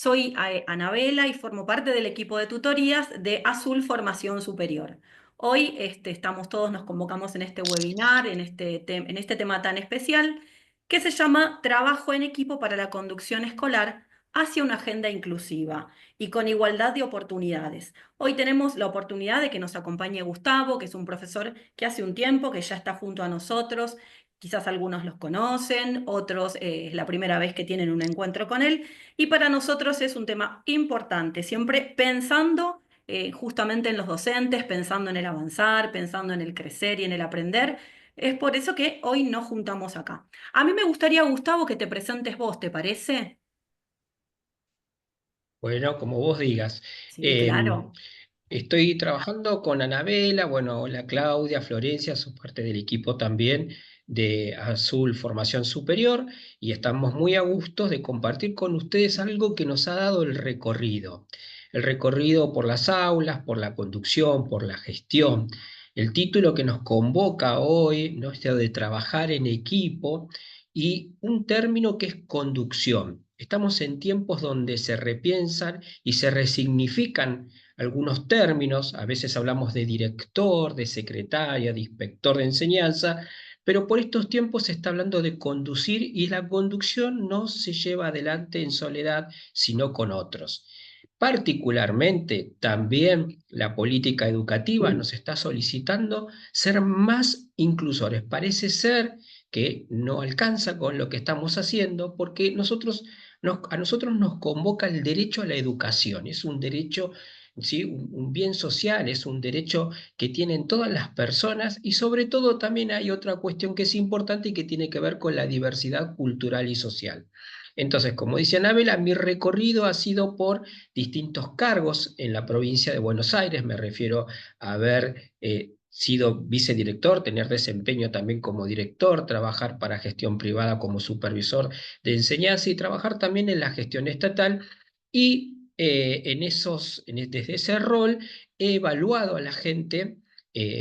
Soy Anabela y formo parte del equipo de tutorías de Azul Formación Superior. Hoy estamos todos, nos convocamos en este webinar, en este tema tan especial, que se llama Trabajo en equipo para la conducción escolar hacia una agenda inclusiva y con igualdad de oportunidades. Hoy tenemos la oportunidad de que nos acompañe Gustavo, que es un profesor que hace un tiempo que ya está junto a nosotros. Quizás algunos los conocen, otros es la primera vez que tienen un encuentro con él. Y para nosotros es un tema importante, siempre pensando justamente en los docentes, pensando en el avanzar, pensando en el crecer y en el aprender. Es por eso que hoy nos juntamos acá. A mí me gustaría, Gustavo, que te presentes vos, ¿te parece? Bueno, como vos digas. Sí, Em, claro. Estoy trabajando con Anabela, bueno, hola Claudia, Florencia, sos parte del equipo también de Azul Formación Superior y estamos muy a gusto de compartir con ustedes algo que nos ha dado el recorrido. El recorrido por las aulas, por la conducción, por la gestión. El título que nos convoca hoy, ¿no? Este de trabajar en equipo y un término que es conducción. Estamos en tiempos donde se repiensan y se resignifican algunos términos, a veces hablamos de director, de secretaria, de inspector de enseñanza, pero por estos tiempos se está hablando de conducir y la conducción no se lleva adelante en soledad, sino con otros. Particularmente, también la política educativa nos está solicitando ser más inclusores. Parece ser que no alcanza con lo que estamos haciendo porque a nosotros nos convoca el derecho a la educación. Es un derecho, ¿sí? Un bien social, es un derecho que tienen todas las personas y sobre todo también hay otra cuestión que es importante y que tiene que ver con la diversidad cultural y social. Entonces, como dice Anabela, mi recorrido ha sido por distintos cargos en la provincia de Buenos Aires. Me refiero a haber sido vicedirector, tener desempeño también como director, trabajar para gestión privada como supervisor de enseñanza y trabajar también en la gestión estatal. Y desde ese rol he evaluado a la gente.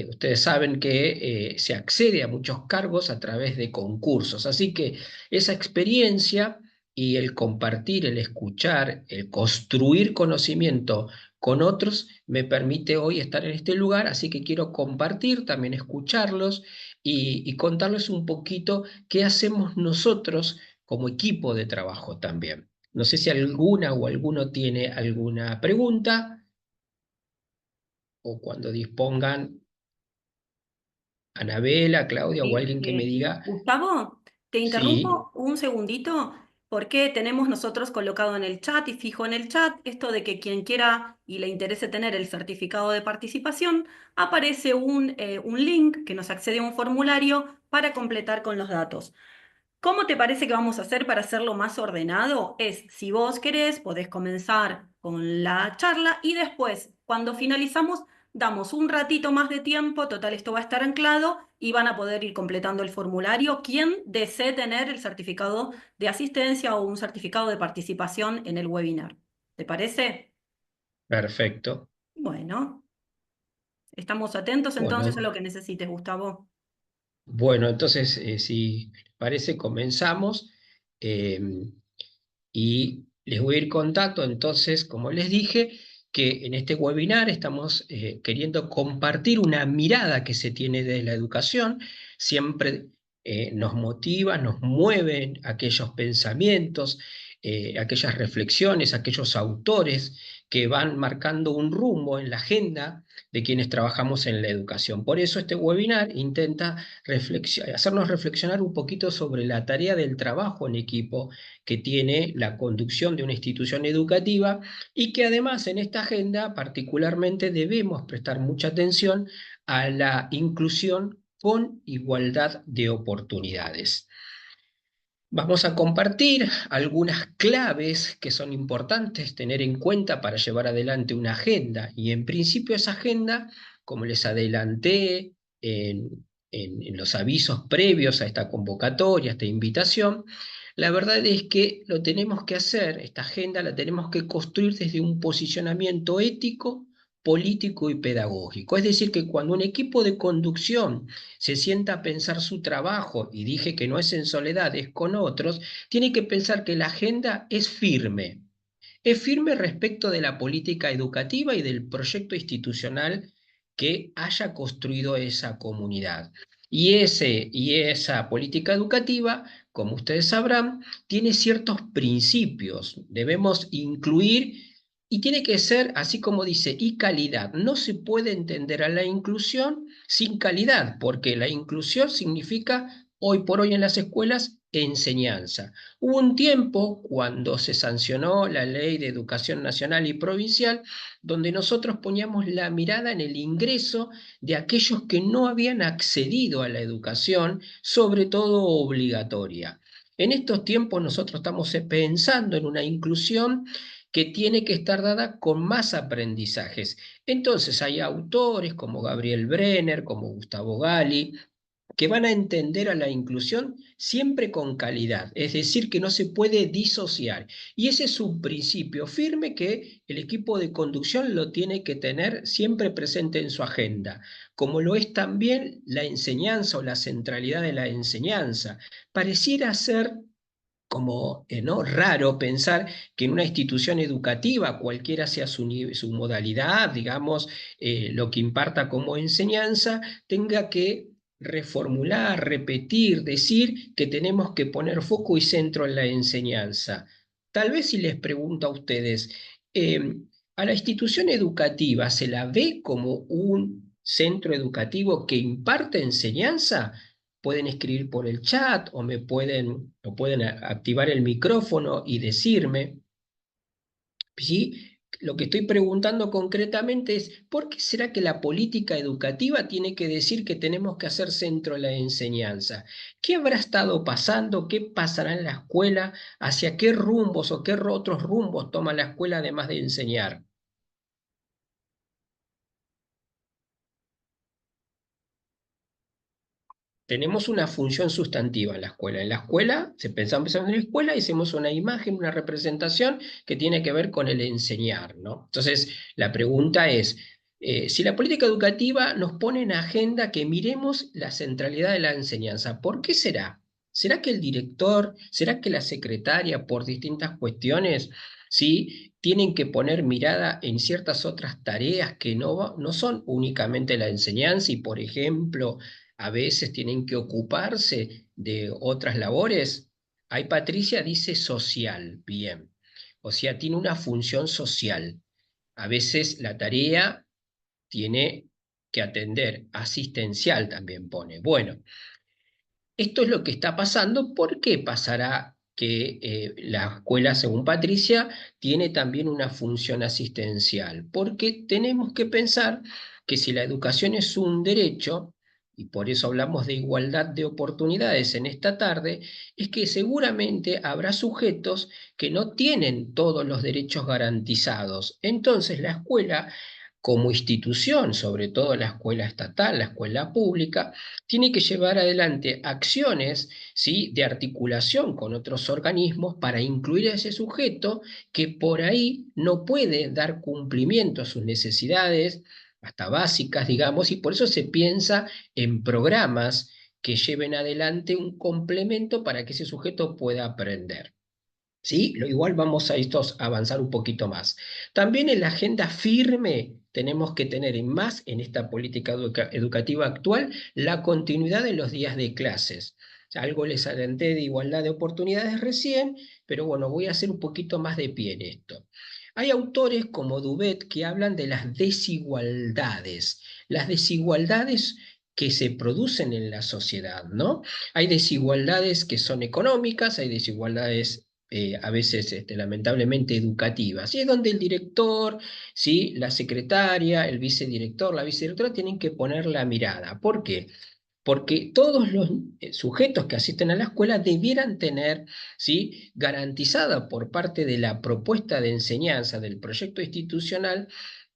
Ustedes saben que se accede a muchos cargos a través de concursos, así que esa experiencia y el compartir, el escuchar, el construir conocimiento con otros me permite hoy estar en este lugar, así que quiero compartir, también escucharlos y contarles un poquito qué hacemos nosotros como equipo de trabajo también. No sé si alguna o alguno tiene alguna pregunta o cuando dispongan, Anabela, Claudia o Sí, alguien que me diga, Gustavo, te sí, interrumpo un segundito porque tenemos nosotros colocado en el chat y fijo en el chat esto de que quien quiera y le interese tener el certificado de participación, aparece un link que nos accede a un formulario para completar con los datos. ¿Cómo te parece que vamos a hacer para hacerlo más ordenado? Es, si vos querés, podés comenzar con la charla y después, cuando finalizamos, damos un ratito más de tiempo, total, esto va a estar anclado y van a poder ir completando el formulario. Quien desee tener el certificado de asistencia o un certificado de participación en el webinar. ¿Te parece? perfecto. Bueno, estamos atentos entonces a Bueno, lo que necesites, Gustavo. bueno, entonces, si les parece, comenzamos. eh, Y les voy a ir contando, entonces, como les dije, que en este webinar estamos queriendo compartir una mirada que se tiene de la educación. Siempre nos motiva, nos mueven aquellos pensamientos, aquellas reflexiones, aquellos autores que van marcando un rumbo en la agenda de quienes trabajamos en la educación. Por eso este webinar intenta hacernos reflexionar un poquito sobre la tarea del trabajo en equipo que tiene la conducción de una institución educativa y que además en esta agenda particularmente debemos prestar mucha atención a la inclusión con igualdad de oportunidades. Vamos a compartir algunas claves que son importantes tener en cuenta para llevar adelante una agenda y en principio esa agenda, como les adelanté en los avisos previos a esta convocatoria, a esta invitación, la verdad es que lo tenemos que hacer, esta agenda la tenemos que construir desde un posicionamiento ético, político y pedagógico. Es decir, que cuando un equipo de conducción se sienta a pensar su trabajo, y dije que no es en soledad, es con otros, tiene que pensar que la agenda es firme, Es firme respecto de la política educativa y del proyecto institucional que haya construido esa comunidad. Y esa política educativa, como ustedes sabrán, tiene ciertos principios. Debemos incluir y tiene que ser, así como dice, y calidad. No se puede entender a la inclusión sin calidad, porque la inclusión significa, hoy por hoy en las escuelas, enseñanza. Hubo un tiempo cuando se sancionó la Ley de Educación Nacional y Provincial, donde nosotros poníamos la mirada en el ingreso de aquellos que no habían accedido a la educación, sobre todo obligatoria. En estos tiempos nosotros estamos pensando en una inclusión que tiene que estar dada con más aprendizajes. Entonces hay autores como Gabriel Brenner, como Gustavo Gali, que van a entender a la inclusión siempre con calidad, es decir, que no se puede disociar. Y ese es un principio firme que el equipo de conducción lo tiene que tener siempre presente en su agenda, como lo es también la enseñanza o la centralidad de la enseñanza. Pareciera ser como ¿no? raro pensar que en una institución educativa, cualquiera sea su modalidad, digamos, lo que imparta como enseñanza, tenga que reformular, repetir, decir que tenemos que poner foco y centro en la enseñanza. Tal vez si les pregunto a ustedes, ¿a la institución educativa se la ve como un centro educativo que imparte enseñanza? Pueden escribir por el chat o pueden activar el micrófono y decirme, ¿sí? Lo que estoy preguntando concretamente es, ¿por qué será que la política educativa tiene que decir que tenemos que hacer centro la enseñanza? ¿Qué habrá estado pasando? ¿Qué pasará en la escuela? ¿Hacia qué rumbos o qué otros rumbos toma la escuela además de enseñar? Tenemos una función sustantiva en la escuela. En la escuela, se pensamos en la escuela y hacemos una imagen, una representación que tiene que ver con el enseñar, ¿no? Entonces, la pregunta es, si la política educativa nos pone en agenda que miremos la centralidad de la enseñanza, ¿por qué será? ¿Será que el director, será que la secretaria, por distintas cuestiones, sí, tienen que poner mirada en ciertas otras tareas que no son únicamente la enseñanza y, por ejemplo, a veces tienen que ocuparse de otras labores? Ahí Patricia dice social, bien. O sea, tiene una función social. A veces la tarea tiene que atender, asistencial también pone. Bueno, esto es lo que está pasando. ¿Por qué pasará que la escuela, según Patricia, tiene también una función asistencial? Porque tenemos que pensar que si la educación es un derecho, y por eso hablamos de igualdad de oportunidades en esta tarde, es que seguramente habrá sujetos que no tienen todos los derechos garantizados. Entonces la escuela, como institución, sobre todo la escuela estatal, la escuela pública, tiene que llevar adelante acciones, ¿sí? de articulación con otros organismos para incluir a ese sujeto que por ahí no puede dar cumplimiento a sus necesidades, hasta básicas, digamos, y por eso se piensa en programas que lleven adelante un complemento para que ese sujeto pueda aprender. ¿Sí? Igual vamos a estos a avanzar un poquito más. También en la agenda firme tenemos que tener en más en esta política educativa actual la continuidad de los días de clases. Algo les adelanté de igualdad de oportunidades recién, pero bueno, voy a hacer un poquito más de pie en esto. Hay autores como Dubet que hablan de las desigualdades que se producen en la sociedad, ¿no? Hay desigualdades que son económicas, hay desigualdades a veces lamentablemente educativas. Y es donde el director, ¿sí? La secretaria, el vicedirector, la vicedirectora tienen que poner la mirada. ¿Por qué? Porque todos los sujetos que asisten a la escuela debieran tener, ¿sí? garantizada por parte de la propuesta de enseñanza del proyecto institucional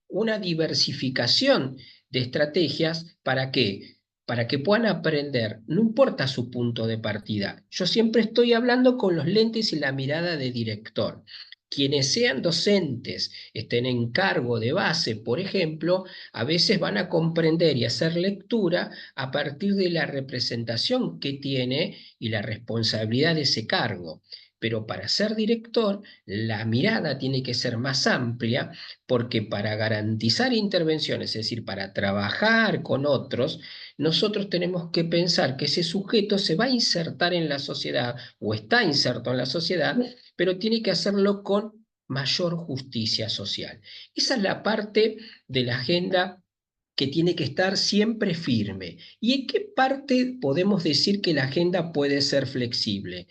una diversificación de estrategias. ¿Para qué? Para que puedan aprender, no importa su punto de partida. Yo siempre estoy hablando con los lentes y la mirada de director. Quienes sean docentes, estén en cargo de base, por ejemplo, a veces van a comprender y hacer lectura a partir de la representación que tiene y la responsabilidad de ese cargo. pero para ser director la mirada tiene que ser más amplia porque para garantizar intervenciones, es decir, para trabajar con otros, nosotros tenemos que pensar que ese sujeto se va a insertar en la sociedad o está inserto en la sociedad, pero tiene que hacerlo con mayor justicia social. Esa es la parte de la agenda que tiene que estar siempre firme. ¿Y en qué parte podemos decir que la agenda puede ser flexible?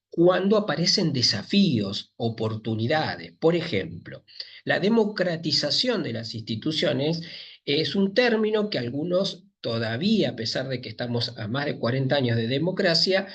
Cuando aparecen desafíos, oportunidades. Por ejemplo, la democratización de las instituciones es un término que algunos todavía, a pesar de que estamos a más de 40 años de democracia,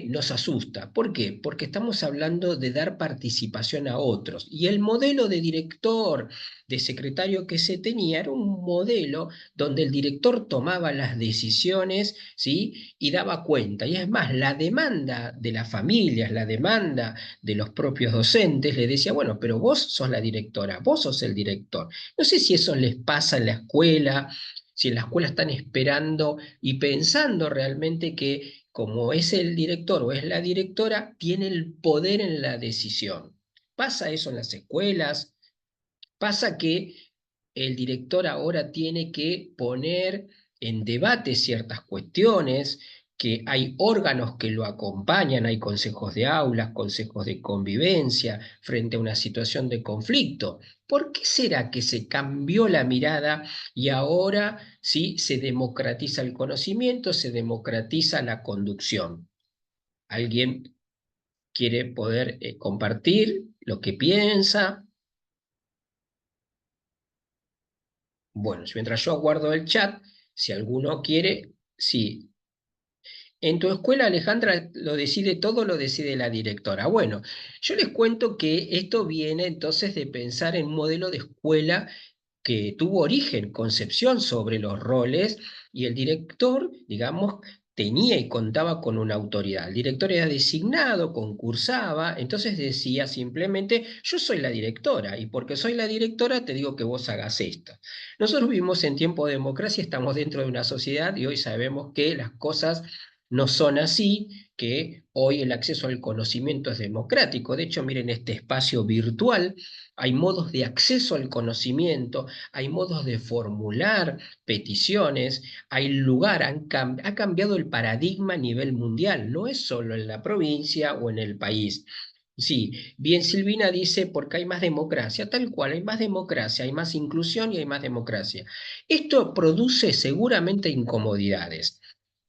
nos asusta. ¿Por qué? Porque estamos hablando de dar participación a otros. Y el modelo de director, de secretario que se tenía, era un modelo donde el director tomaba las decisiones, ¿sí? Y daba cuenta. Y es más, la demanda de las familias, la demanda de los propios docentes, le decía, bueno, pero vos sos la directora, vos sos el director. No sé si eso les pasa en la escuela, si en la escuela están esperando y pensando realmente que como es el director o es la directora, tiene el poder en la decisión. ¿Pasa eso en las escuelas? ¿Pasa que el director ahora tiene que poner en debate ciertas cuestiones, que hay órganos que lo acompañan, hay consejos de aulas, consejos de convivencia frente a una situación de conflicto? ¿Por qué será que se cambió la mirada y ahora sí se democratiza el conocimiento, se democratiza la conducción? ¿Alguien quiere poder compartir lo que piensa? Bueno, mientras yo guardo el chat, si alguno quiere, sí. En tu escuela, Alejandra, lo decide todo, lo decide la directora. Bueno, yo les cuento que esto viene entonces de pensar en un modelo de escuela que tuvo origen, concepción sobre los roles, y el director, digamos, tenía y contaba con una autoridad. El director era designado, concursaba, entonces decía simplemente, yo soy la directora, y porque soy la directora te digo que vos hagas esto. Nosotros vivimos en tiempo de democracia, estamos dentro de una sociedad y hoy sabemos que las cosas no son así, que hoy el acceso al conocimiento es democrático. De hecho, miren este espacio virtual, hay modos de acceso al conocimiento, hay modos de formular peticiones, hay lugar, ha cambiado el paradigma a nivel mundial, no es solo en la provincia o en el país. Sí, bien Silvina dice, porque hay más democracia, tal cual, hay más democracia, hay más inclusión y hay más democracia. Esto produce seguramente incomodidades.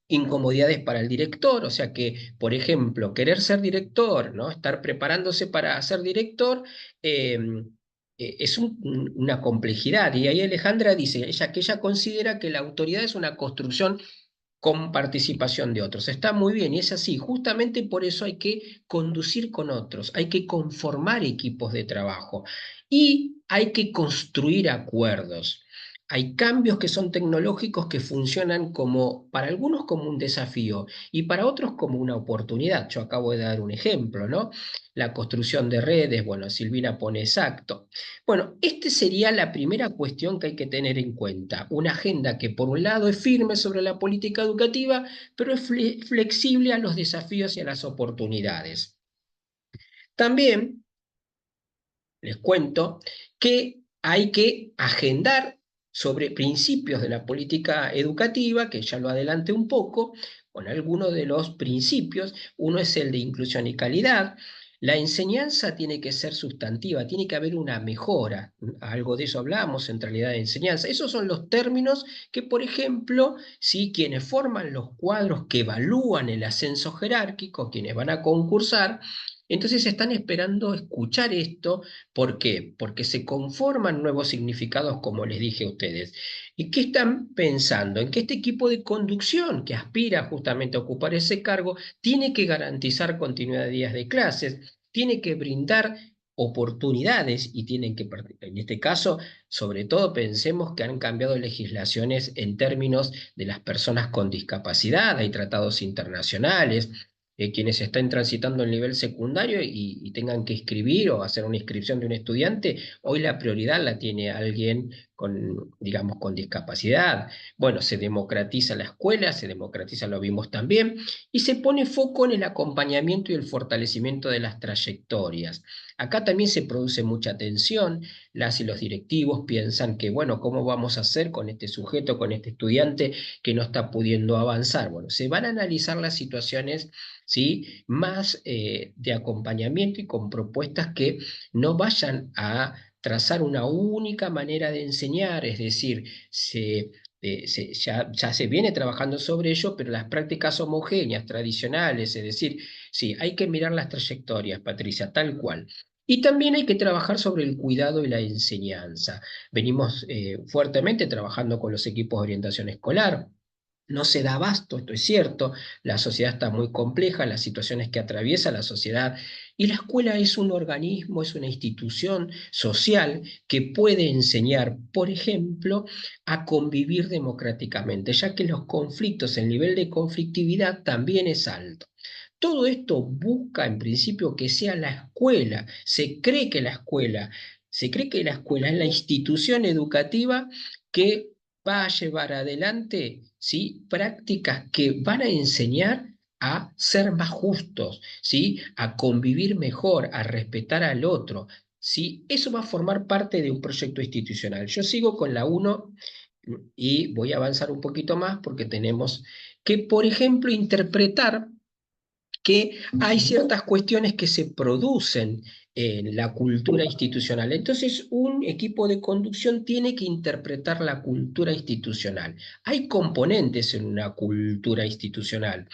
Incomodidades para el director, o sea que, por ejemplo, querer ser director, ¿no? Estar preparándose para ser director, eh, es una complejidad. Y ahí Alejandra dice, que ella considera que la autoridad es una construcción con participación de otros. Está muy bien y es así. Justamente por eso hay que conducir con otros, hay que conformar equipos de trabajo y hay que construir acuerdos. Hay cambios que son tecnológicos que funcionan como, para algunos como un desafío y para otros como una oportunidad. Yo acabo de dar un ejemplo, ¿no? La construcción de redes, bueno, Silvina pone exacto. Bueno, esta sería la primera cuestión que hay que tener en cuenta. Una agenda que por un lado es firme sobre la política educativa, pero es flexible a los desafíos y a las oportunidades. También les cuento que hay que agendar sobre principios de la política educativa, que ya lo adelanté un poco, con algunos de los principios. Uno es el de inclusión y calidad. La enseñanza tiene que ser sustantiva, tiene que haber una mejora. Algo de eso hablamos, centralidad de enseñanza. Esos son los términos que, por ejemplo, si quienes forman los cuadros que evalúan el ascenso jerárquico, quienes van a concursar, entonces están esperando escuchar esto. ¿Por qué? Porque se conforman nuevos significados, como les dije a ustedes. ¿Y qué están pensando? En que este equipo de conducción que aspira justamente a ocupar ese cargo tiene que garantizar continuidad de días de clases, tiene que brindar oportunidades y tienen que, en este caso, sobre todo pensemos que han cambiado legislaciones en términos de las personas con discapacidad, hay tratados internacionales, quienes estén transitando el nivel secundario y tengan que escribir o hacer una inscripción de un estudiante, hoy la prioridad la tiene alguien digamos, con discapacidad. Bueno, se democratiza la escuela, se democratiza, lo vimos también, y se pone foco en el acompañamiento y el fortalecimiento de las trayectorias. Acá también se produce mucha tensión, las y los directivos piensan que, bueno, ¿cómo vamos a hacer con este sujeto, con este estudiante que no está pudiendo avanzar? Bueno, se van a analizar las situaciones, ¿sí? Más de acompañamiento y con propuestas que no vayan a trazar una única manera de enseñar, es decir, ya se viene trabajando sobre ello, pero las prácticas homogéneas, tradicionales, es decir, sí, hay que mirar las trayectorias, Patricia, tal cual. Y también hay que trabajar sobre el cuidado y la enseñanza. Venimos fuertemente trabajando con los equipos de orientación escolar. No se da abasto, esto es cierto, la sociedad está muy compleja, las situaciones que atraviesa la sociedad, y la escuela es un organismo, es una institución social que puede enseñar, por ejemplo, a convivir democráticamente, ya que los conflictos, el nivel de conflictividad también es alto. Todo esto busca en principio que sea la escuela. Se cree que la escuela es la institución educativa que va a llevar adelante, ¿sí? Prácticas que van a enseñar a ser más justos, ¿sí? A convivir mejor, a respetar al otro, ¿sí? Eso va a formar parte de un proyecto institucional. Yo sigo con la uno y voy a avanzar un poquito más porque tenemos que, por ejemplo, interpretar que hay ciertas cuestiones que se producen en la cultura institucional. Entonces, un equipo de conducción tiene que interpretar la cultura institucional. Hay componentes en una cultura institucional.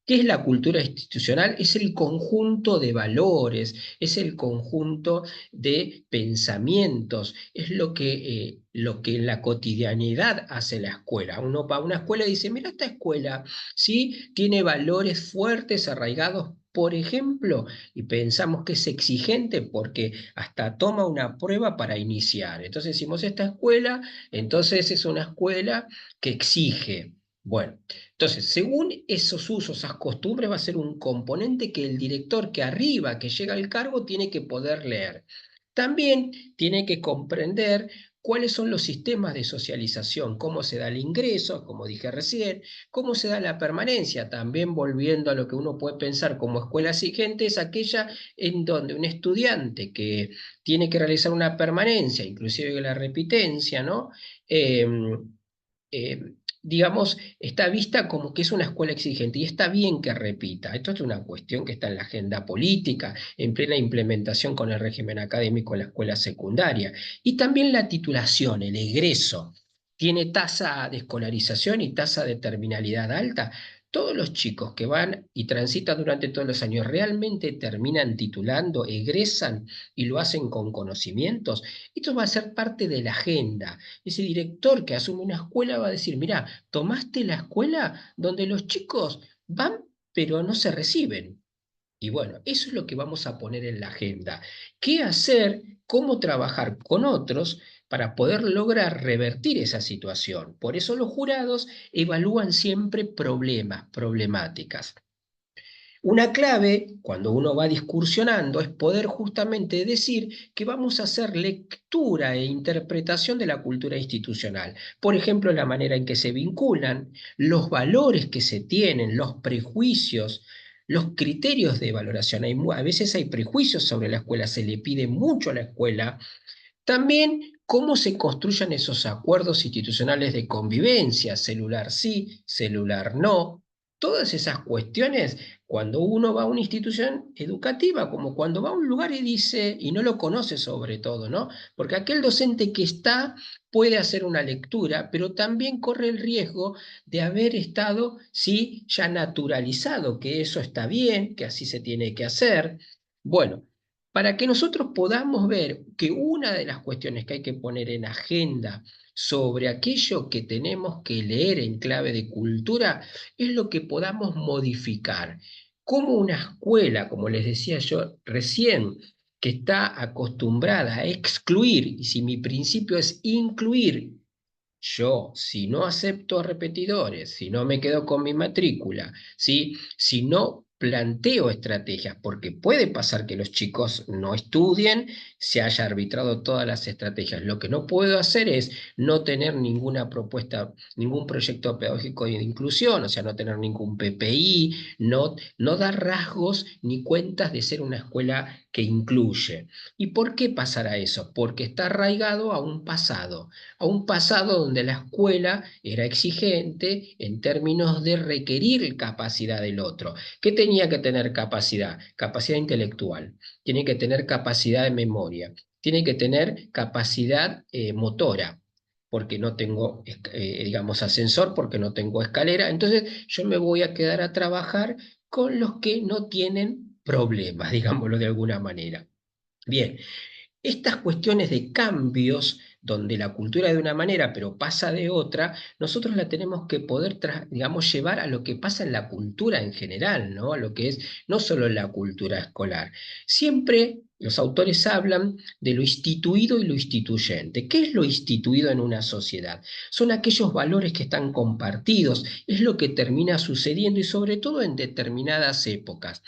¿Qué es la cultura institucional? Es el conjunto de valores, es el conjunto de pensamientos, es lo que en la cotidianidad hace la escuela. Uno va a una escuela y dice, mira, esta escuela, ¿sí? Tiene valores fuertes, arraigados. Por ejemplo, y pensamos que es exigente porque hasta toma una prueba para iniciar. Entonces decimos, esta escuela, entonces es una escuela que exige. Bueno, entonces, según esos usos, esas costumbres, va a ser un componente que el director que arriba, que llega al cargo, tiene que poder leer. También tiene que comprender cuáles son los sistemas de socialización, cómo se da el ingreso, como dije recién, cómo se da la permanencia. También volviendo a lo que uno puede pensar como escuela exigente, es aquella en donde un estudiante que tiene que realizar una permanencia, inclusive la repitencia, ¿no? Eh, digamos, está vista como que es una escuela exigente y está bien que repita. Esto es una cuestión que está en la agenda política, en plena implementación con el régimen académico en la escuela secundaria. Y también la titulación, el egreso, tiene tasa de escolarización y tasa de terminalidad alta. Todos los chicos que van y transitan durante todos los años realmente terminan titulando, egresan y lo hacen con conocimientos. Esto va a ser parte de la agenda. Ese director que asume una escuela va a decir, mira, tomaste la escuela donde los chicos van pero no se reciben. Y bueno, eso es lo que vamos a poner en la agenda. ¿Qué hacer? ¿Cómo trabajar con otros para poder lograr revertir esa situación? Por eso los jurados evalúan siempre problemas, problemáticas. Una clave, cuando uno va discursionando, es poder justamente decir que vamos a hacer lectura e interpretación de la cultura institucional. Por ejemplo, la manera en que se vinculan, los valores que se tienen, los prejuicios, los criterios de valoración. A veces hay prejuicios sobre la escuela, se le pide mucho a la escuela también cómo se construyen esos acuerdos institucionales de convivencia, celular sí, celular no. Todas esas cuestiones, cuando uno va a una institución educativa, como cuando va a un lugar y dice, y no lo conoce sobre todo, ¿no? Porque aquel docente que está puede hacer una lectura, pero también corre el riesgo de haber estado, sí, ya naturalizado, que eso está bien, que así se tiene que hacer. Bueno, para que nosotros podamos ver que una de las cuestiones que hay que poner en agenda sobre aquello que tenemos que leer en clave de cultura es lo que podamos modificar. Como una escuela, como les decía yo recién, que está acostumbrada a excluir, y si mi principio es incluir, yo, si no acepto a repetidores, si no me quedo con mi matrícula, ¿sí? Si no planteo estrategias, porque puede pasar que los chicos no estudien, se haya arbitrado todas las estrategias. Lo que no puedo hacer es no tener ninguna propuesta, ningún proyecto pedagógico de inclusión, o sea, no tener ningún PPI, no dar rasgos ni cuentas de ser una escuela que incluye. ¿Y por qué pasará eso? Porque está arraigado a un pasado donde la escuela era exigente en términos de requerir capacidad del otro. ¿Qué tenía que tener capacidad? Capacidad intelectual, tiene que tener capacidad de memoria, tiene que tener capacidad motora, porque no tengo, digamos, ascensor, porque no tengo escalera. Entonces yo me voy a quedar a trabajar con los que no tienen problemas, digámoslo de alguna manera. Bien, estas cuestiones de cambios, donde la cultura es de una manera pero pasa de otra, nosotros la tenemos que poder, digamos, llevar a lo que pasa en la cultura en general, ¿no? A lo que es no solo la cultura escolar. Siempre los autores hablan de lo instituido y lo instituyente. ¿Qué es lo instituido en una sociedad? Son aquellos valores que están compartidos, es lo que termina sucediendo y sobre todo en determinadas épocas.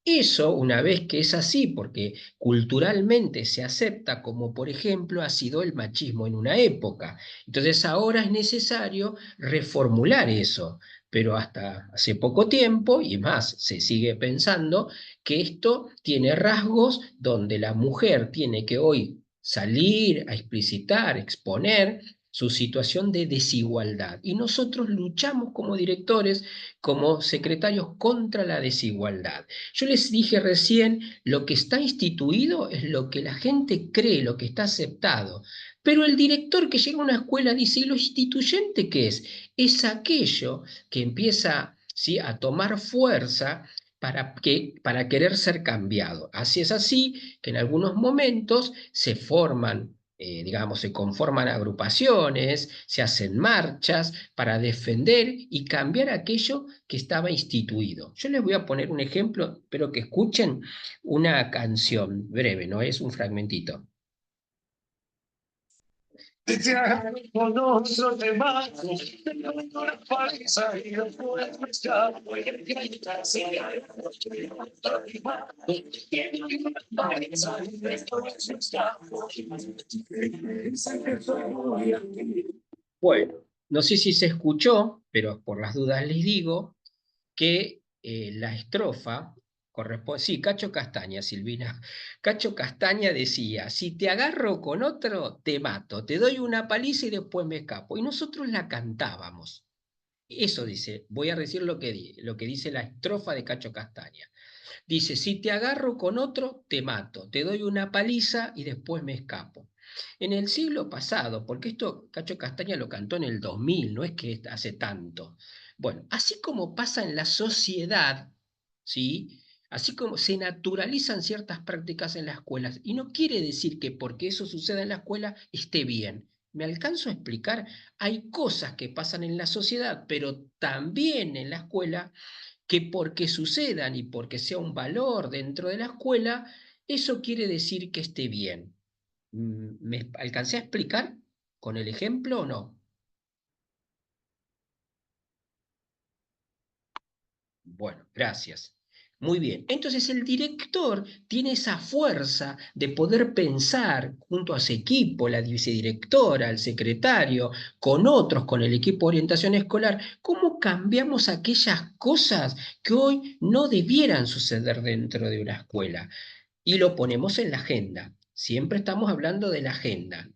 Eso, una vez que es así, porque culturalmente se acepta como, por ejemplo, ha sido el machismo en una época. Entonces ahora es necesario reformular eso, pero hasta hace poco tiempo, y más, se sigue pensando que esto tiene rasgos donde la mujer tiene que hoy salir a explicitar, exponer su situación de desigualdad. Y nosotros luchamos como directores, como secretarios contra la desigualdad. Yo les dije recién, lo que está instituido es lo que la gente cree, lo que está aceptado. Pero el director que llega a una escuela dice, ¿y lo instituyente qué es? Es aquello que empieza, ¿sí?, a tomar fuerza para querer ser cambiado. Así es así que en algunos momentos se forman, digamos, se conforman agrupaciones, se hacen marchas para defender y cambiar aquello que estaba instituido. Yo les voy a poner un ejemplo, pero que escuchen una canción breve, ¿no? Es un fragmentito. Con otro te vas, una paliza y después me escapo y el grita se Bueno, no sé si se escuchó, pero por las dudas les digo que la estrofa corresponde, sí, Cacho Castaña, Silvina. Cacho Castaña decía, si te agarro con otro, te mato, te doy una paliza y después me escapo. Y nosotros la cantábamos. Eso dice, voy a decir lo que dice la estrofa de Cacho Castaña. Dice, si te agarro con otro, te mato, te doy una paliza y después me escapo. En el siglo pasado, porque esto Cacho Castaña lo cantó en el 2000, no es que hace tanto. Bueno, así como pasa en la sociedad, ¿sí? Así como se naturalizan ciertas prácticas en las escuelas, y no quiere decir que porque eso suceda en la escuela esté bien. ¿Me alcanzo a explicar? Hay cosas que pasan en la sociedad, pero también en la escuela que porque sucedan y porque sea un valor dentro de la escuela, eso quiere decir que esté bien. ¿Me alcancé a explicar con el ejemplo o no? Bueno, gracias. Muy bien. Entonces el director tiene esa fuerza de poder pensar junto a su equipo, la vicedirectora, el secretario, con otros, con el equipo de orientación escolar, cómo cambiamos aquellas cosas que hoy no debieran suceder dentro de una escuela. Y lo ponemos en la agenda. Siempre estamos hablando de la agenda.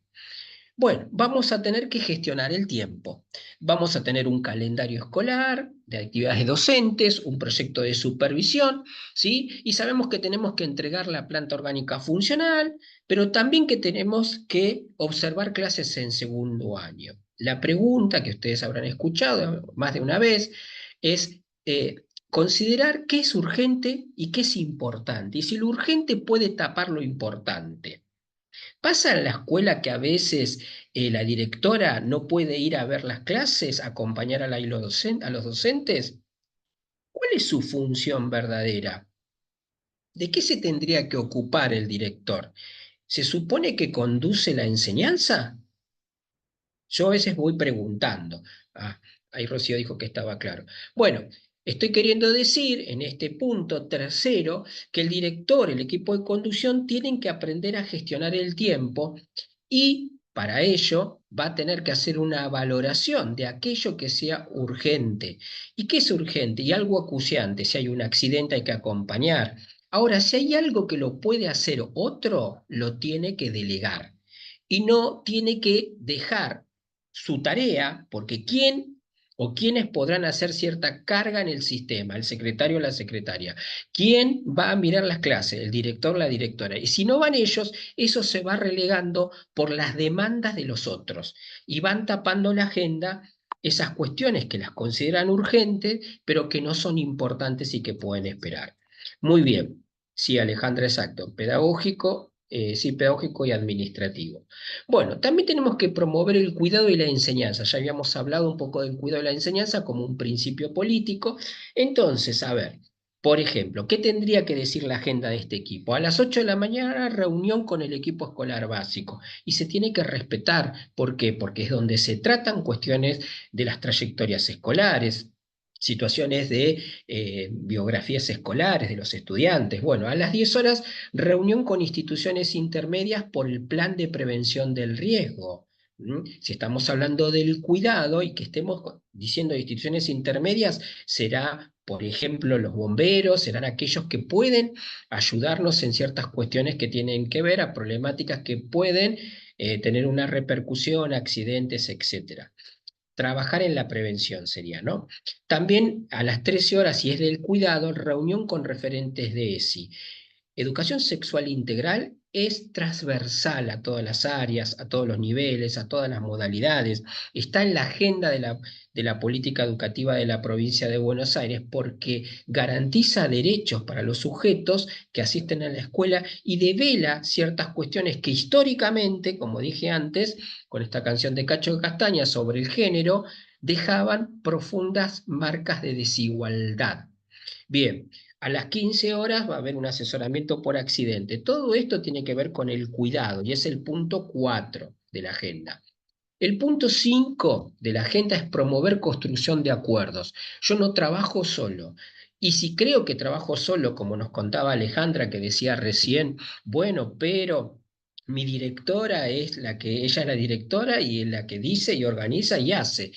Bueno, vamos a tener que gestionar el tiempo. Vamos a tener un calendario escolar de actividades docentes, un proyecto de supervisión, ¿sí? Y sabemos que tenemos que entregar la planta orgánica funcional, pero también que tenemos que observar clases en segundo año. La pregunta que ustedes habrán escuchado más de una vez es considerar qué es urgente y qué es importante. Y si lo urgente puede tapar lo importante. ¿Pasa en la escuela que a veces la directora no puede ir a ver las clases, acompañar a, a los docentes? ¿Cuál es su función verdadera? ¿De qué se tendría que ocupar el director? ¿Se supone que conduce la enseñanza? Yo a veces voy preguntando. Ah, ahí Rocío dijo que estaba claro. Bueno, Estoy queriendo decir en este punto tercero que el director, el equipo de conducción tienen que aprender a gestionar el tiempo y para ello va a tener que hacer una valoración de aquello que sea urgente. ¿Y qué es urgente? Y algo acuciante. Si hay un accidente hay que acompañar. Ahora, si hay algo que lo puede hacer otro, lo tiene que delegar. Y no tiene que dejar su tarea, porque ¿quién o quiénes podrán hacer cierta carga en el sistema? El secretario o la secretaria. ¿Quién va a mirar las clases? El director o la directora. Y si no van ellos, eso se va relegando por las demandas de los otros y van tapando la agenda esas cuestiones que las consideran urgentes, pero que no son importantes y que pueden esperar. Muy bien, sí, Alejandra, exacto. Pedagógico, sí, pedagógico y administrativo. Bueno, también tenemos que promover el cuidado y la enseñanza. Ya habíamos hablado un poco del cuidado y la enseñanza como un principio político. Entonces, a ver, por ejemplo, ¿qué tendría que decir la agenda de este equipo? A las 8 de la mañana, reunión con el equipo escolar básico. Y se tiene que respetar. ¿Por qué? Porque es donde se tratan cuestiones de las trayectorias escolares, situaciones de biografías escolares de los estudiantes. Bueno, a las 10 horas, reunión con instituciones intermedias por el plan de prevención del riesgo. Si estamos hablando del cuidado y que estemos diciendo instituciones intermedias, será, por ejemplo, los bomberos, serán aquellos que pueden ayudarnos en ciertas cuestiones que tienen que ver a problemáticas que pueden tener una repercusión, accidentes, etcétera. Trabajar en la prevención sería, ¿no? También a las 13 horas, si es del cuidado, reunión con referentes de ESI. Educación sexual integral es transversal a todas las áreas, a todos los niveles, a todas las modalidades. Está en la agenda de la política educativa de la provincia de Buenos Aires porque garantiza derechos para los sujetos que asisten a la escuela y devela ciertas cuestiones que históricamente, como dije antes, con esta canción de Cacho de Castaña sobre el género, dejaban profundas marcas de desigualdad. Bien, a las 15 horas va a haber un asesoramiento por accidente. Todo esto tiene que ver con el cuidado y es el punto 4 de la agenda. El punto 5 de la agenda es promover construcción de acuerdos. Yo no trabajo solo. Y si creo que trabajo solo, como nos contaba Alejandra, que decía recién, bueno, pero mi directora es la que, ella es la directora y es la que dice y organiza y hace.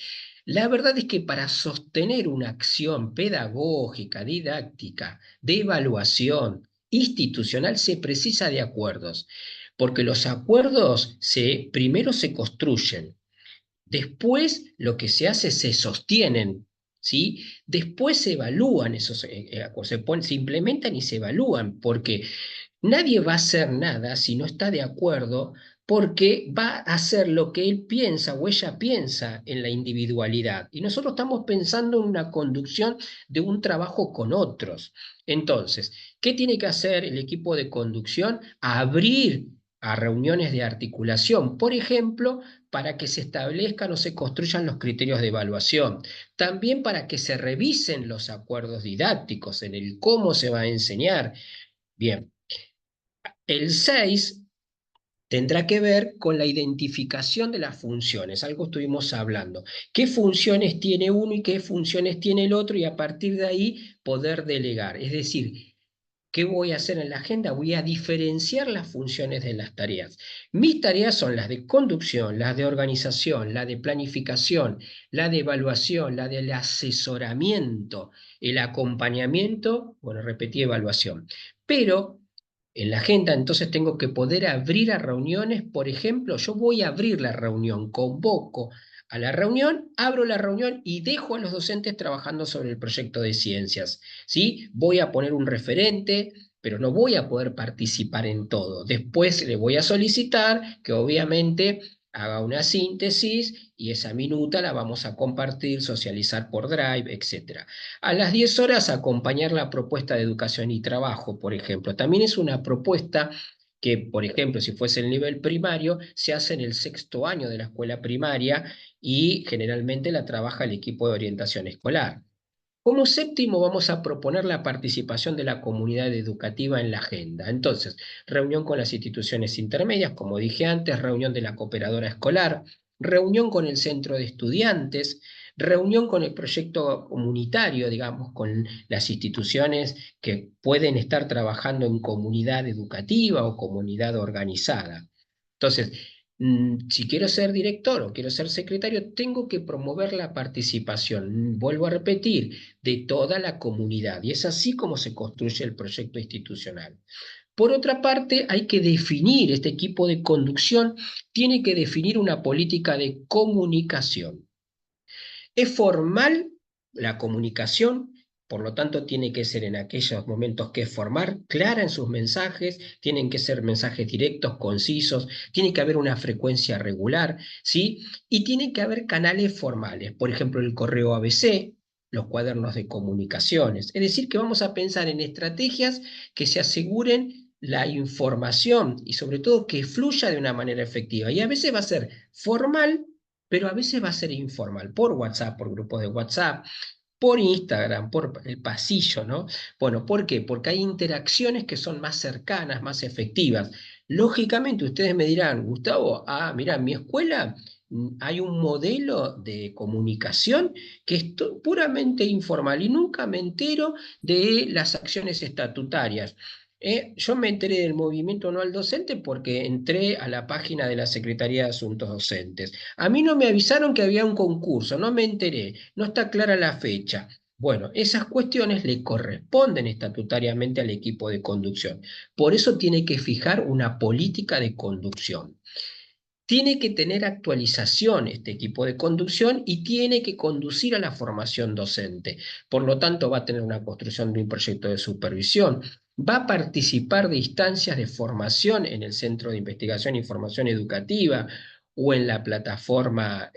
La verdad es que para sostener una acción pedagógica, didáctica, de evaluación institucional se precisa de acuerdos, porque los acuerdos primero se construyen, después lo que se hace se sostienen, ¿sí? Después se evalúan esos acuerdos, se implementan y se evalúan, porque nadie va a hacer nada si no está de acuerdo, porque va a hacer lo que él piensa o ella piensa en la individualidad. Y nosotros estamos pensando en una conducción de un trabajo con otros. Entonces, ¿qué tiene que hacer el equipo de conducción? Abrir a reuniones de articulación, por ejemplo, para que se establezcan o se construyan los criterios de evaluación. También para que se revisen los acuerdos didácticos en el cómo se va a enseñar. Bien, el 6 tendrá que ver con la identificación de las funciones, algo estuvimos hablando. ¿Qué funciones tiene uno y qué funciones tiene el otro? Y a partir de ahí poder delegar. Es decir, ¿qué voy a hacer en la agenda? Voy a diferenciar las funciones de las tareas. Mis tareas son las de conducción, las de organización, la de planificación, la de evaluación, la del asesoramiento, el acompañamiento, bueno, repetí evaluación. Pero en la agenda entonces tengo que poder abrir a reuniones, por ejemplo, yo voy a abrir la reunión, convoco a la reunión, abro la reunión y dejo a los docentes trabajando sobre el proyecto de ciencias. ¿Sí? Voy a poner un referente, pero no voy a poder participar en todo. Después le voy a solicitar que obviamente haga una síntesis y esa minuta la vamos a compartir, socializar por Drive, etcétera. A las 10 horas acompañar la propuesta de educación y trabajo, por ejemplo. También es una propuesta que, por ejemplo, si fuese el nivel primario, se hace en el sexto año de la escuela primaria y generalmente la trabaja el equipo de orientación escolar. Como séptimo, vamos a proponer la participación de la comunidad educativa en la agenda. Entonces, reunión con las instituciones intermedias, como dije antes, reunión de la cooperadora escolar, reunión con el centro de estudiantes, reunión con el proyecto comunitario, digamos, con las instituciones que pueden estar trabajando en comunidad educativa o comunidad organizada. Entonces, si quiero ser director o quiero ser secretario, tengo que promover la participación, vuelvo a repetir, de toda la comunidad. Y es así como se construye el proyecto institucional. Por otra parte, hay que definir, este equipo de conducción tiene que definir una política de comunicación. Es formal la comunicación, por lo tanto tiene que ser en aquellos momentos que es formal, clara en sus mensajes, tienen que ser mensajes directos, concisos, tiene que haber una frecuencia regular, ¿sí? Y tiene que haber canales formales, por ejemplo, el correo ABC, los cuadernos de comunicaciones. Es decir, que vamos a pensar en estrategias que se aseguren la información y sobre todo que fluya de una manera efectiva. Y a veces va a ser formal, pero a veces va a ser informal, por WhatsApp, por grupos de WhatsApp, por Instagram, por el pasillo, ¿no? Bueno, ¿por qué? Porque hay interacciones que son más cercanas, más efectivas. Lógicamente, ustedes me dirán, Gustavo, mira, en mi escuela hay un modelo de comunicación que es puramente informal y nunca me entero de las acciones estatutarias. Yo me enteré del movimiento anual docente porque entré a la página de la Secretaría de Asuntos Docentes. A mí no me avisaron que había un concurso, no me enteré, no está clara la fecha. Bueno, esas cuestiones le corresponden estatutariamente al equipo de conducción. Por eso tiene que fijar una política de conducción. Tiene que tener actualización este equipo de conducción y tiene que conducir a la formación docente. Por lo tanto, va a tener una construcción de un proyecto de supervisión, va a participar de instancias de formación en el Centro de Investigación e Información Educativa o en la plataforma,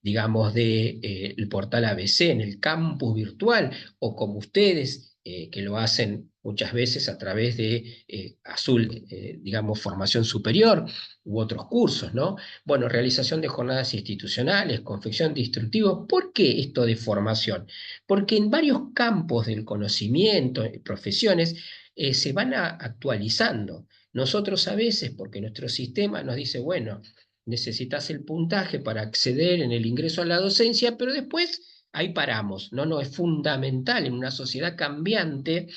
digamos, del portal ABC, en el campus virtual, o como ustedes, que lo hacen muchas veces a través de Azul, digamos, formación superior u otros cursos, ¿no? Bueno, realización de jornadas institucionales, confección de instructivos. ¿Por qué esto de formación? Porque en varios campos del conocimiento, profesiones, se van actualizando. Nosotros a veces, porque nuestro sistema nos dice, bueno, necesitas el puntaje para acceder en el ingreso a la docencia, pero después ahí paramos. No, no, es fundamental en una sociedad cambiante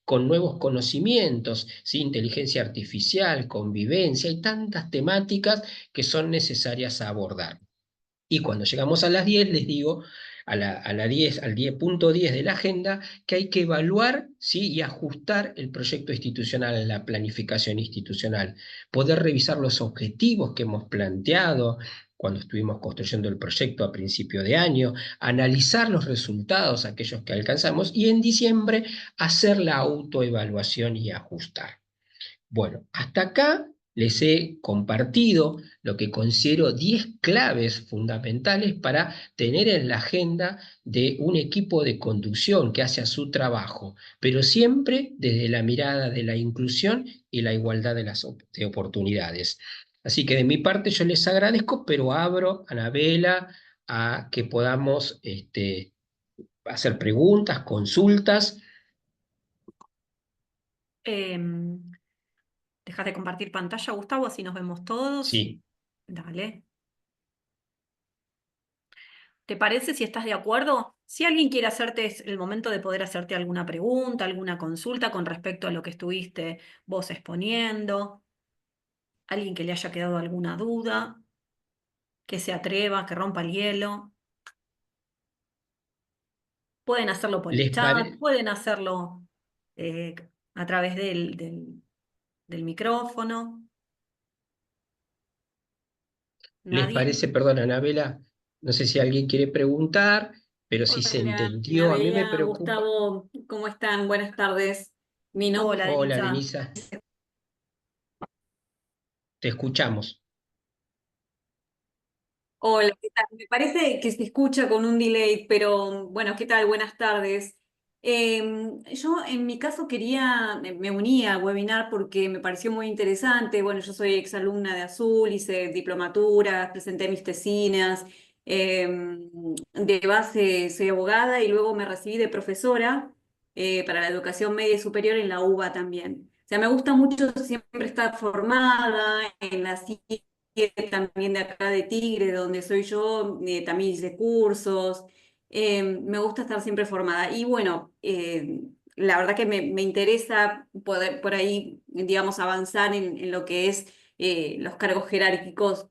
con nuevos conocimientos, ¿sí? Inteligencia artificial, convivencia, hay tantas temáticas que son necesarias a abordar. Y cuando llegamos a las 10, les digo, a la 10, al 10.10 de la agenda, que hay que evaluar, ¿sí? Y ajustar el proyecto institucional, la planificación institucional, poder revisar los objetivos que hemos planteado cuando estuvimos construyendo el proyecto a principio de año, analizar los resultados, aquellos que alcanzamos, y en diciembre hacer la autoevaluación y ajustar. Bueno, hasta acá les he compartido lo que considero 10 claves fundamentales para tener en la agenda de un equipo de conducción que hace su trabajo, pero siempre desde la mirada de la inclusión y la igualdad de oportunidades. Así que de mi parte yo les agradezco, pero abro, Anabela, a que podamos hacer preguntas, consultas. Em, ¿Dejas de compartir pantalla, Gustavo? Así nos vemos todos. Sí, Dale. ¿Te parece si estás de acuerdo? Si alguien quiere hacerte, es el momento de poder hacerte alguna pregunta, alguna consulta con respecto a lo que estuviste vos exponiendo, alguien que le haya quedado alguna duda, que se atreva, que rompa el hielo. Pueden hacerlo por el ¿les chat, parece? pueden hacerlo eh, a través del micrófono. ¿Les Nadie. parece, perdón, Anabela? No sé si alguien quiere preguntar, pero si se Hola, entendió, a mí me Anabela, preocupa. Gustavo, ¿cómo están? Buenas tardes. Mi nombre Hola, Hola, Denisa. Denisa, te escuchamos. Hola, ¿qué tal? Me parece que se escucha con un delay, pero bueno, ¿qué tal? Buenas tardes. Yo en mi caso me uní al webinar porque me pareció muy interesante. Bueno, yo soy exalumna de Azul, hice diplomaturas, presenté mis tesinas. De base soy abogada y luego me recibí de profesora para la educación media y superior en la UBA también. O sea, me gusta mucho siempre estar formada en la también de acá de Tigre, de donde soy yo, también hice cursos. Me gusta estar siempre formada. Y bueno, la verdad que me interesa poder por ahí, digamos, avanzar en lo que es los cargos jerárquicos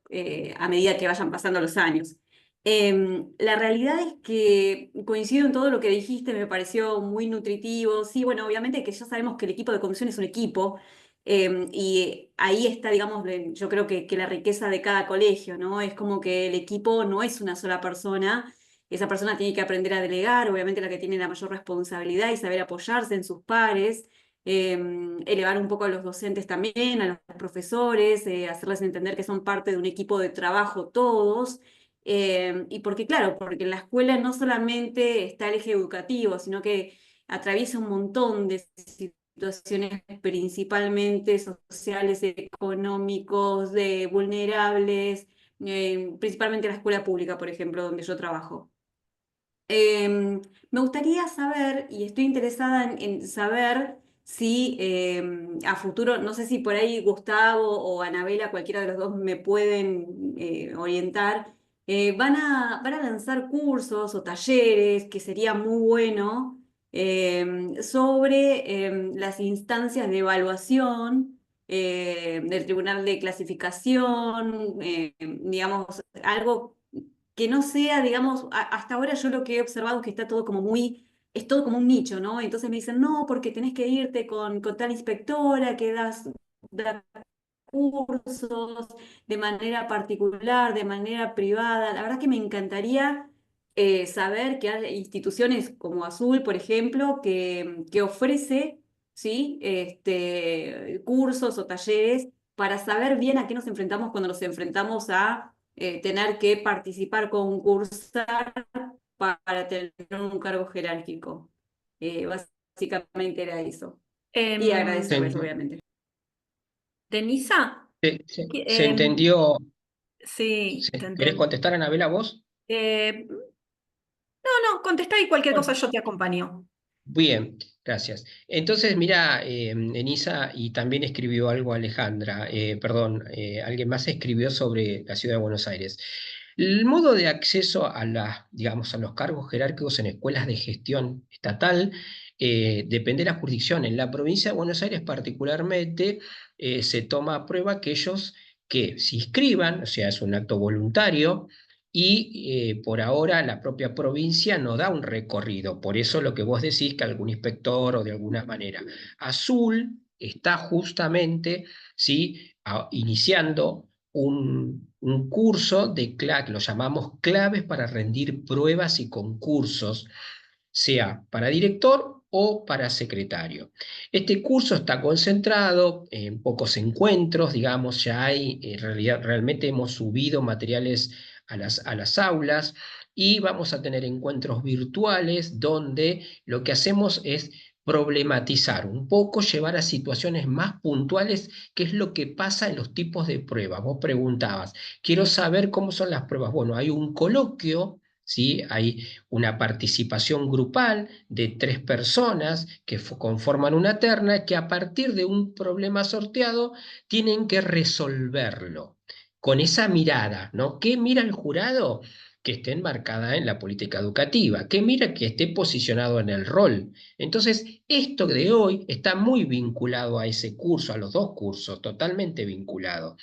a medida que vayan pasando los años. La realidad es que coincido en todo lo que dijiste, me pareció muy nutritivo. Sí, bueno, obviamente que ya sabemos que el equipo de conducción es un equipo. Y ahí está, digamos, yo creo que la riqueza de cada colegio, ¿no? Es como que el equipo no es una sola persona. Esa persona tiene que aprender a delegar, obviamente la que tiene la mayor responsabilidad y saber apoyarse en sus pares, elevar un poco a los docentes también, a los profesores, hacerles entender que son parte de un equipo de trabajo todos. Y porque, claro, porque en la escuela no solamente está el eje educativo, sino que atraviesa un montón de situaciones principalmente sociales, económicos, de vulnerables, principalmente la escuela pública, por ejemplo, donde yo trabajo. Me gustaría saber, y estoy interesada en saber si a futuro, no sé si por ahí Gustavo o Anabela, cualquiera de los dos me pueden orientar, van a lanzar cursos o talleres, que sería muy bueno, sobre las instancias de evaluación del Tribunal de Clasificación, digamos, algo que no sea, digamos, hasta ahora yo lo que he observado es que está todo como muy, es todo como un nicho, ¿no? Entonces me dicen, no, porque tenés que irte con tal inspectora que da cursos de manera particular, de manera privada. La verdad que me encantaría saber que hay instituciones como Azul, por ejemplo, que ofrece, ¿sí? Cursos o talleres para saber bien a qué nos enfrentamos cuando nos enfrentamos a tener que participar, concursar para tener un cargo jerárquico. Básicamente era eso. Y Em, ¿Se, agradecerles, obviamente. Denisa, se- que- se em, entendió? sí, te ¿Querés entiendo. contestar, Anabela, vos? No, no, contestá y cualquier cosa Bueno, yo te acompaño. bien, gracias. Entonces, mira, Enisa, y también escribió algo Alejandra, perdón, alguien más escribió sobre la ciudad de Buenos Aires. El modo de acceso a digamos, a los cargos jerárquicos en escuelas de gestión estatal depende de la jurisdicción. En la provincia de Buenos Aires particularmente se toma a prueba aquellos que se inscriban, o sea, es un acto voluntario, y por ahora la propia provincia no da un recorrido. Por eso lo que vos decís que algún inspector o de alguna manera. Azul está justamente, ¿sí? Iniciando un curso que lo llamamos claves para rendir pruebas y concursos, sea para director o para secretario. Este curso está concentrado en pocos encuentros, digamos, ya hay, en realidad, realmente hemos subido materiales a las aulas y vamos a tener encuentros virtuales donde lo que hacemos es problematizar un poco, llevar a situaciones más puntuales qué es lo que pasa en los tipos de pruebas. Vos preguntabas, quiero saber cómo son las pruebas. Bueno, hay un coloquio, ¿sí? Hay una participación grupal de 3 personas que conforman una terna que a partir de un problema sorteado tienen que resolverlo con esa mirada, ¿no? ¿Qué mira el jurado? Que esté enmarcada en la política educativa, que mira que esté posicionado en el rol. Entonces, esto de hoy está muy vinculado a ese curso, a los dos cursos, totalmente vinculado.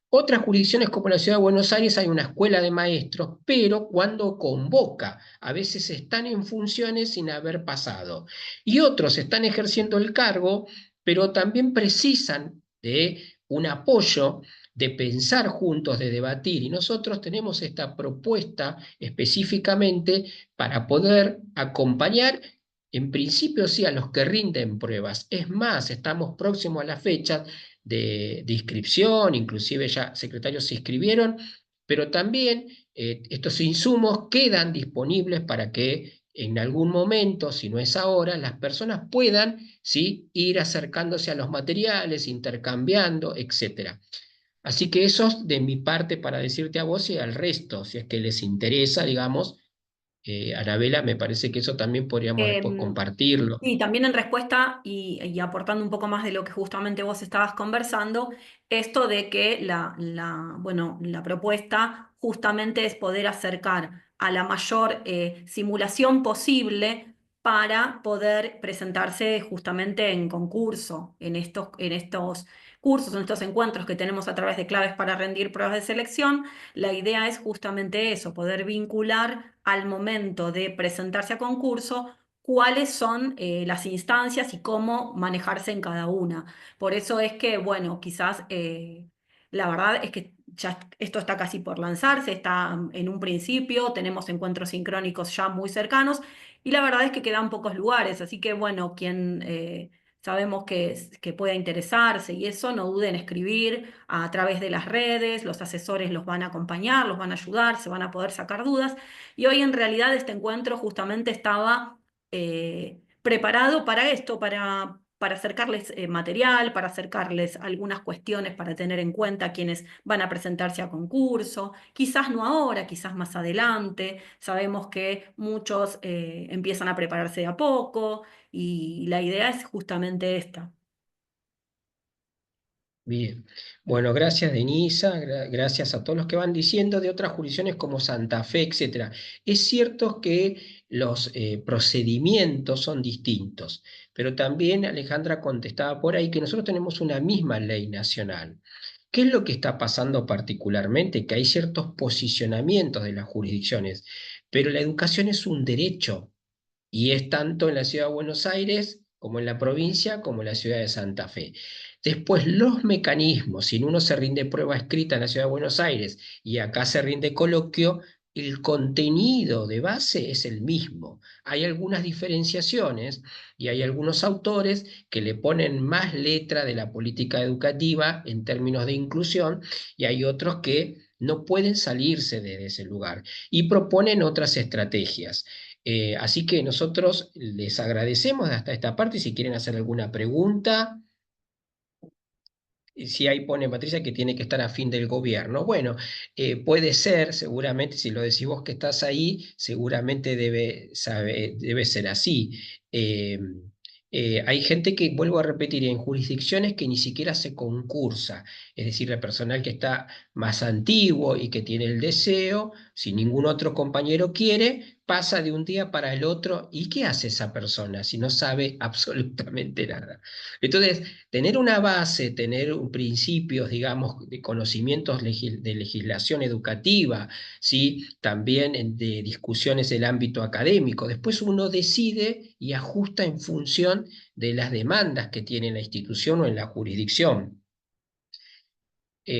Otras jurisdicciones como la Ciudad de Buenos Aires hay una escuela de maestros, pero cuando convoca, a veces están en funciones sin haber pasado. Y otros están ejerciendo el cargo, pero también precisan de un apoyo, de pensar juntos, de debatir. Y nosotros tenemos esta propuesta específicamente para poder acompañar. En principio sí a los que rinden pruebas. Es más, estamos próximos a la fecha de inscripción, inclusive ya secretarios se inscribieron, pero también estos insumos quedan disponibles para que en algún momento, si no es ahora, las personas puedan, ¿sí? Ir acercándose a los materiales, intercambiando, etcétera. Así que eso es de mi parte para decirte a vos y al resto, si es que les interesa, digamos, Anabela, me parece que eso también podríamos después Em, compartirlo. Y también en respuesta y aportando un poco más de lo que justamente vos estabas conversando, esto de que bueno, la propuesta justamente es poder acercar a la mayor simulación posible para poder presentarse justamente en concurso, en estos cursos, en estos encuentros que tenemos a través de claves para rendir pruebas de selección. La idea es justamente eso, poder vincular al momento de presentarse a concurso cuáles son las instancias y cómo manejarse en cada una. Por eso es que, bueno, quizás la verdad es que ya esto está casi por lanzarse, está en un principio, tenemos encuentros sincrónicos ya muy cercanos y la verdad es que quedan pocos lugares, así que, bueno, quien sabemos que pueda interesarse y eso, no duden en escribir a través de las redes, los asesores los van a acompañar, los van a ayudar, se van a poder sacar dudas. Y hoy en realidad este encuentro justamente estaba preparado para esto, para acercarles material, para acercarles algunas cuestiones para tener en cuenta quienes van a presentarse a concurso, quizás no ahora, quizás más adelante. Sabemos que muchos empiezan a prepararse de a poco y la idea es justamente esta. Bien, bueno, gracias Denisa, gracias a todos los que van diciendo de otras jurisdicciones como Santa Fe, etcétera. Es cierto que los procedimientos son distintos, pero también Alejandra contestaba por ahí que nosotros tenemos una misma ley nacional. ¿Qué es lo que está pasando particularmente? Que hay ciertos posicionamientos de las jurisdicciones, pero la educación es un derecho. Y es tanto en la ciudad de Buenos Aires como en la provincia como en la ciudad de Santa Fe. Después, los mecanismos, si uno se rinde prueba escrita en la ciudad de Buenos Aires y acá se rinde coloquio, el contenido de base es el mismo. Hay algunas diferenciaciones y hay algunos autores que le ponen más letra de la política educativa en términos de inclusión y hay otros que no pueden salirse de ese lugar y proponen otras estrategias. Así que nosotros les agradecemos hasta esta parte. Si quieren hacer alguna pregunta, si ahí pone Patricia que tiene que estar a fin del gobierno. Bueno, puede ser, seguramente, si lo decís vos que estás ahí, seguramente debe ser así. Eh, hay gente que, vuelvo a repetir, en jurisdicciones que ni siquiera se concursa, es decir, el personal que está más antiguo y que tiene el deseo, si ningún otro compañero quiere, pasa de un día para el otro. ¿Y qué hace esa persona si no sabe absolutamente nada? Entonces, tener una base, tener principios, digamos, de conocimientos de legislación educativa, ¿sí? También de discusiones del ámbito académico. Después uno decide y ajusta en función de las demandas que tiene la institución o en la jurisdicción.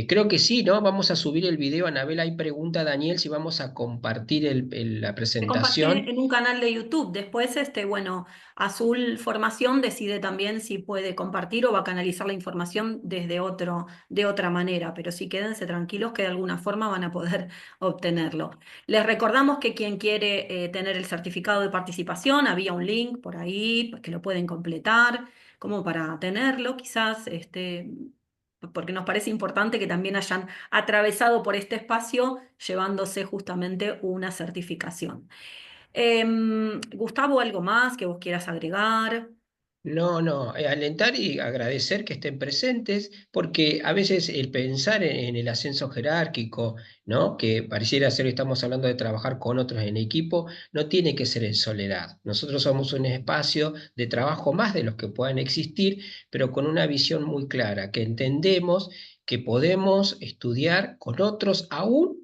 Creo que sí, ¿no? Vamos a subir el video. Anabela, hay pregunta, Daniel, si vamos a compartir la Compartir presentación. en un canal de YouTube. Después, bueno, Azul Formación decide también si puede compartir o va a canalizar la información de otra manera, pero sí quédense tranquilos que de alguna forma van a poder obtenerlo. Les recordamos que quien quiere tener el certificado de participación, había un link por ahí pues, que lo pueden completar, como para tenerlo, quizás, porque nos parece importante que también hayan atravesado por este espacio llevándose justamente una certificación. Gustavo, ¿algo más que vos quieras agregar? No, no, alentar y agradecer que estén presentes, porque a veces el pensar en el ascenso jerárquico, ¿no? Que pareciera ser que estamos hablando de trabajar con otros en equipo, no tiene que ser en soledad. Nosotros somos un espacio de trabajo más de los que puedan existir, pero con una visión muy clara, que entendemos que podemos estudiar con otros aún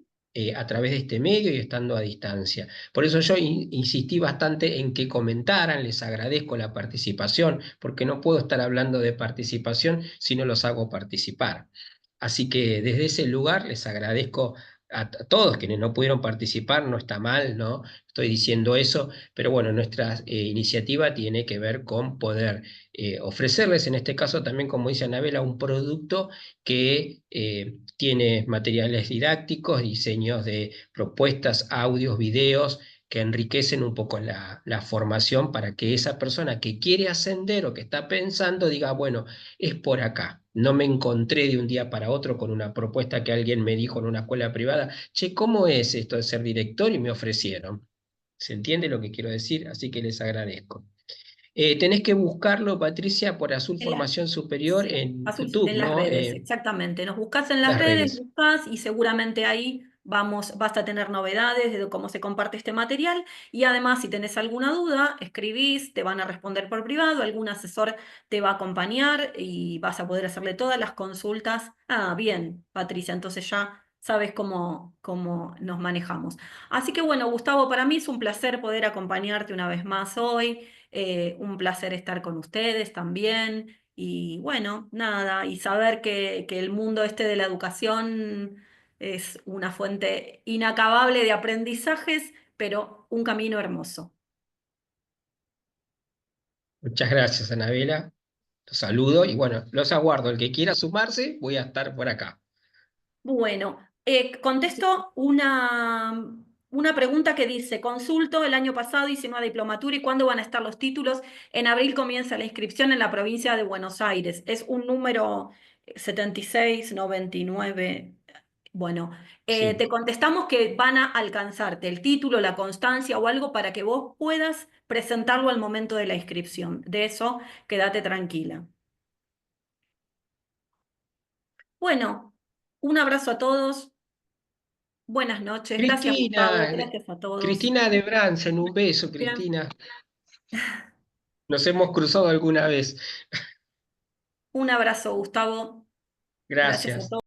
a través de este medio y estando a distancia. Por eso yo insistí bastante en que comentaran, les agradezco la participación, porque no puedo estar hablando de participación si no los hago participar. Así que desde ese lugar les agradezco a todos quienes no pudieron participar, no está mal, ¿no? Estoy diciendo eso, pero bueno, nuestra iniciativa tiene que ver con poder ofrecerles, en este caso también, como dice Anabela, un producto que tiene materiales didácticos, diseños de propuestas, audios, videos, que enriquecen un poco la formación para que esa persona que quiere ascender o que está pensando diga, bueno, es por acá. No me encontré de un día para otro con una propuesta que alguien me dijo en una escuela privada, che, ¿cómo es esto de ser director? Y me ofrecieron. ¿Se entiende lo que quiero decir? Así que les agradezco. Tenés que buscarlo, Patricia, por Azul En las, Formación Superior sí, en YouTube, en las ¿no? redes, exactamente. Nos buscas en las Las redes, redes. buscas y seguramente ahí vas a tener novedades de cómo se comparte este material. Y además, si tenés alguna duda, escribís, te van a responder por privado, algún asesor te va a acompañar y vas a poder hacerle todas las consultas. Ah, bien, Patricia, entonces ya sabes cómo nos manejamos. Así que bueno, Gustavo, para mí es un placer poder acompañarte una vez más hoy. Un placer estar con ustedes también. Y bueno, nada, y saber que el mundo este de la educación es una fuente inacabable de aprendizajes, pero un camino hermoso. Muchas gracias, Anabela. Los saludo y bueno, los aguardo. El que quiera sumarse, voy a estar por acá. Bueno, contesto una pregunta que dice, consulto, el año pasado hice una diplomatura y ¿cuándo van a estar los títulos? En abril comienza la inscripción en la provincia de Buenos Aires. Es un número 7699. Bueno, te Sí. contestamos que van a alcanzarte el título, la constancia o algo para que vos puedas presentarlo al momento de la inscripción. De eso, quédate tranquila. Bueno, un abrazo a todos. Buenas noches, gracias Gustavo, Cristina, gracias a todos. Cristina de Bransen, un beso, Bien. Cristina. Nos hemos cruzado alguna vez. Un abrazo Gustavo, gracias a Gracias. todos.